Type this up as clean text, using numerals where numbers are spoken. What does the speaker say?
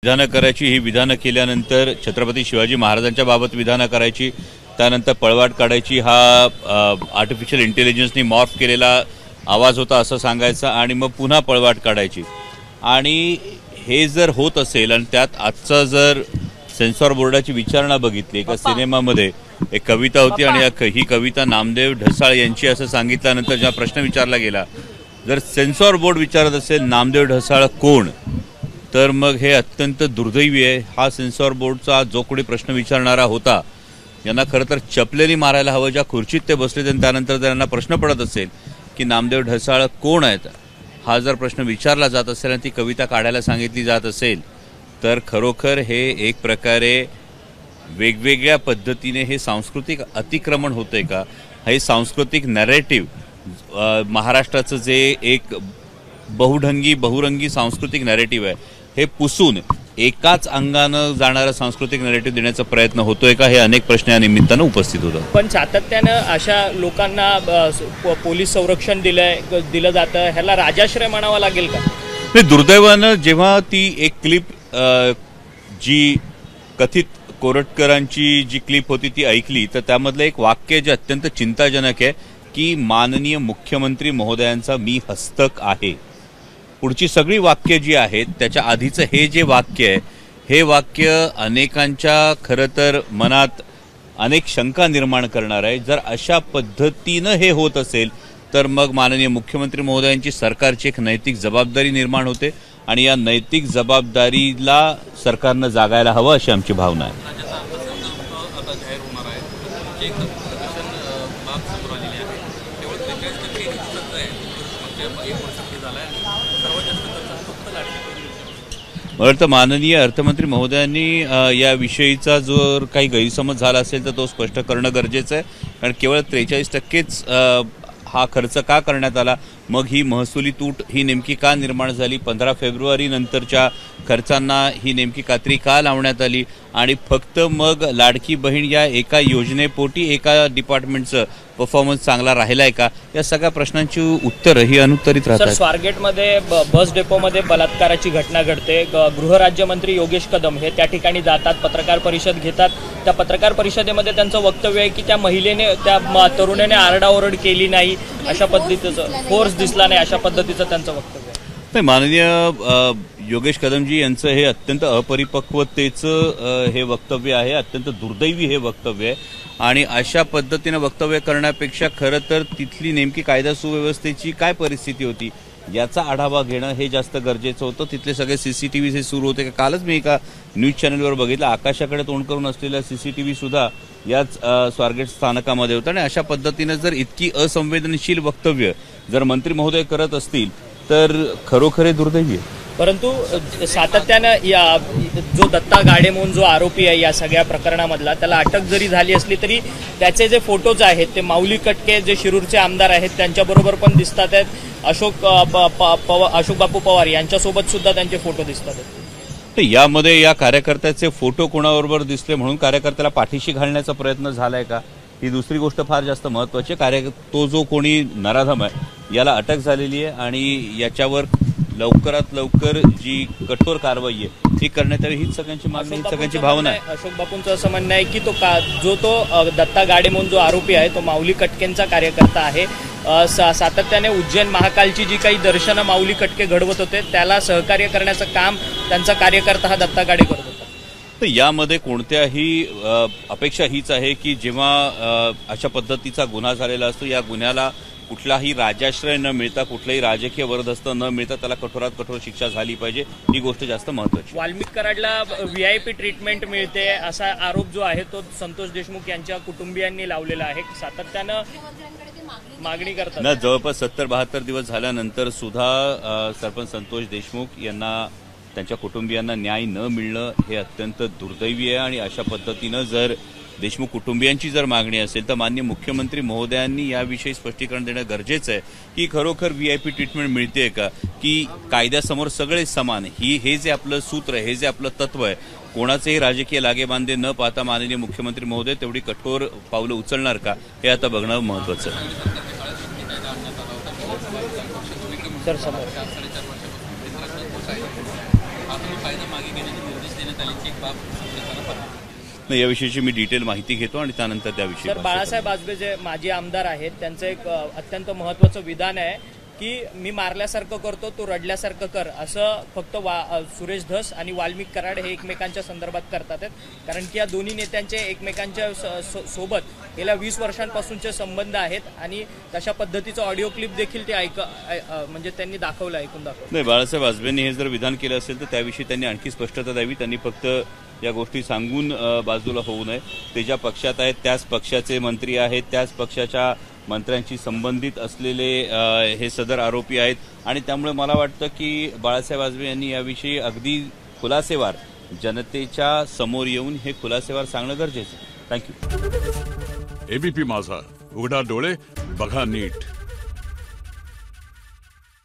विधानं करायची, ही विधानं केल्यानंतर छत्रपती शिवाजी महाराजांच्या बाबत विधानं करायची, त्यानंतर पळवाट काढायची, हा आर्टिफिशियल इंटेलिजन्सनी मॉर्फ केलेला आवाज होता असं सांगायचं आणि मग पुन्हा पळवाट काढायची। आणि हे जर होत असेल आणि त्यात आजचा जर सेन्सॉर बोर्डाची विचारणा बघितली, एका सिनेमामध्ये एक कविता होती आणि ही कविता नामदेव ढसाळ यांची असं सांगितल्यानंतर जेव्हा प्रश्न विचारला गेला, जर सेन्सॉर बोर्ड विचारत असेल नामदेव ढसाळ कोण, तर मग हे अत्यंत दुर्दैवी आहे। हा सेन्सॉर बोर्डचा जो कोणी प्रश्न विचारणारा होता यांना खरं तर चपलेनी मारायला हवं, ज्या खुर्चीत ते बसले त्यानंतर त्यांना प्रश्न पडत असेल की नामदेव ढसाळ कोण आहेत, हा जर प्रश्न विचारला जात असेल आणि ती कविता काढायला सांगितली जात असेल तर खरोखर हे एक प्रकारे वेगवेगळ्या पद्धतीने हे सांस्कृतिक अतिक्रमण होतंय का? हे सांस्कृतिक नॅरेटिव्ह महाराष्ट्राचं जे एक बहुरंगी सांस्कृतिक नॅरेटिव्ह आहे हे पुसून एकाच अंगानं जाणारा सांस्कृतिक नॅरेटिव्ह देण्याचा प्रयत्न होतोय का, हे अनेक प्रश्न या निमित्तानं उपस्थित होतात। पण सातत्यानं अशा लोकांना पोलीस संरक्षण दिलं जातं, ह्याला राजाश्रय म्हणावा लागेल का? दुर्दैवानं जेव्हा ती एक क्लिप जी कथित कोरटकरांची जी क्लिप होती ती ऐकली, तर त्यामधलं एक वाक्य जे अत्यंत चिंताजनक आहे की माननीय मुख्यमंत्री महोदयांचा मी हस्तक आहे। पुढची सगळी वाक्य जी आहेत त्याच्या आधीचं हे जे वाक्य आहे, हे वाक्य अनेकांच्या खरं तर मनात अनेक शंका निर्माण करणार आहे। जर अशा पद्धतीनं हे होत असेल तर मग माननीय मुख्यमंत्री महोदयांची सरकारची एक नैतिक जबाबदारी निर्माण होते आणि या नैतिक जबाबदारीला सरकारनं जागायला हवं अशी आमची भावना आहे। मला वाटतं माननीय अर्थमंत्री महोदयांनी याविषयीचा जर काही गैरसमज झाला असेल तर तो स्पष्ट करणं गरजेचं आहे, कारण केवळ 43% हा खर्च का करण्यात आला, मग ही महसुली तूट ही नेमकी का निर्माण झाली, 15 फेब्रुवारी नंतरच्या खर्चांना ही नेमकी कात्री का लावण्यात आली आणि फक्त मग लाडकी बहीण या एका योजनेपोटी एका डिपार्टमेंटचं परफॉर्मन्स चांगला राहिलाय का, या सगळ्या प्रश्नांची उत्तरं ही अनुत्तरित राहतात। स्वारगेटमध्ये बस डेपोमध्ये बलात्काराची घटना घडते, गृहराज्यमंत्री योगेश कदम हे त्या ठिकाणी जातात, पत्रकार परिषद घेतात। त्या पत्रकार परिषदेमध्ये त्यांचं वक्तव्य आहे की त्या महिलेने त्या तरुणाने आरडाओरड केली नाही, अशा पद्धतीचं फोर्स दिसला नाही, अशा पद्धतीचं त्यांचं वक्तव्य आहे। माननीय योगेश कदमजी यांचं हे अत्यंत अपरिपक्वतेचं हे वक्तव्य आहे, अत्यंत दुर्दैवी हे वक्तव्य आहे आणि अशा पद्धतीनं वक्तव्य करण्यापेक्षा खरं तर तिथली नेमकी कायदा सुव्यवस्थेची काय परिस्थिती होती याचा आढावा घेणं हे जास्त गरजेचं होतं। तिथले सगळे सीसीटीव्ही हे सुरू होते, कालच मी एका न्यूज चॅनलवर बघितलं, आकाशाकडे तोंड करून असलेला सीसीटीव्ही सुद्धा याच स्वारगेट स्थानकामध्ये होता आणि अशा पद्धतीनं जर इतकी असंवेदनशील वक्तव्य जर मंत्री महोदय करत असतील तर खरोखर दुर्दैवी आहे। परंतु सातत्यानं या जो दत्ता गाडे म्हणून जो आरोपी आहे या सगळ्या प्रकरणामधला, त्याला अटक जरी झाली असली तरी त्याचे जे फोटोज आहेत ते माऊली कटके जे शिरूरचे आमदार आहेत त्यांच्याबरोबर पण दिसतात आहेत, अशोक बापू पवार यांच्यासोबत सुद्धा त्यांचे फोटो दिसतात आहेत। यामध्ये या कार्यकर्त्याचे फोटो कोणाबरोबर दिसले म्हणून कार्यकर्त्याला पाठीशी घालण्याचा प्रयत्न झालाय का, ही दुसरी गोष्ट फार जास्त महत्वाची आहे। तो जो कोणी नराधम आहे याला अटक झालेली आहे आणि याच्यावर लवकरात लवकर जी कठोर कारवाई आहे ती करण्यात यावी, हीच सगळ्यांची मागणी, हीच सगळ्यांची भावना आहे। अशोक बापूंचं असं म्हणणं आहे की तो दत्ता गाडे म्हणून जो आरोपी आहे तो माऊली कटकेंचा कार्यकर्ता आहे, सातत्याने उज्जैन महाकालची जी काही दर्शनं माऊली कटके घडवत होते त्याला सहकार्य करण्याचं काम त्यांचा कार्यकर्ता हा दत्ता गाडे करत होता। तर यामध्ये कोणत्याही अपेक्षा हीच आहे की जेव्हा अशा पद्धतीचा गुन्हा झालेला असतो या गुन्ह्याला कुठलाही राजाश्रय न मिळता, कुठलाही राजकीय वरदहस्त न मिळता त्याला कठोरात कठोर शिक्षा झाली पाहिजे, ही गोष्ट जास्त महत्त्वाची। वाल्मिक कराडला VIP ट्रीटमेंट मिळते असा आरोप जो आहे तो संतोष देशमुख यांच्या कुटुंबियांनी लावलेला आहे, सातत्यानं मागणी करतात। जवळपास 70-72 दिवस झाल्यानंतर सुद्धा सरपंच संतोष देशमुख यांना त्यांच्या कुटुंबियांना न्याय न मिळणं हे अत्यंत दुर्दैवी आहे आणि अशा पद्धतीनं जर देशमुख कुटुंबियांची जर मागणी असेल तर माननीय मुख्यमंत्री महोदयांनी याविषयी स्पष्टीकरण देणं गरजेचं आहे की खरोखर VIP ट्रीटमेंट मिळते का, की कायद्यासमोर सगळे समान, हे जे आपलं सूत्र आहे, हे जे आपलं तत्व आहे, कोणाचेही राजकीय लागेबांधे न पाहता माननीय मुख्यमंत्री महोदय तेवढी कठोर पावलं उचलणार का, हे आता बघणं महत्त्वाचं आहे। नाही, याविषयीची मी डिटेल माहिती घेतो आणि त्यानंतर त्याविषयी तर बाळासाहेब आजबे जे माजी आमदार आहेत त्यांचं एक अत्यंत महत्त्वाचं विधान आहे की मी मारल्यासारखं करतो तू रडल्यासारखं कर, असं फक्त सुरेश धस आणि वाल्मिक कराड हे एकमेकांच्या संदर्भात करतात कारण की या दोन्ही नेत्यांचे एकमेकांच्या सोबत गेल्या 20 वर्षांपासूनचे संबंध आहेत आणि तशा पद्धतीचं ऑडिओ क्लिप देखील ते म्हणजे त्यांनी दाखवलं, ऐकून दाखवलं. नाही, बाळासाहेब आजबेंनी हे जर विधान केलं असेल तर त्याविषयी त्यांनी आणखी स्पष्टता द्यावी. त्यांनी फक्त या गोष्टी सांगून बाजूला होऊ नये. ते ज्या पक्षात आहेत त्याच पक्षाचे मंत्री आहेत, त्याच पक्षाच्या मंत्र्यांशी संबंधित असलेले हे सदर आरोपी आहेत आणि त्यामुळे मला वाटतं की बाळासाहेब आजबे यांनी याविषयी अगदी खुलासेवार जनतेच्या समोर येऊन हे खुलासेवार सांगणं गरजेचं आहे. थँक्यू. एबीपी माझा, उघडा डोळे बघा नीट.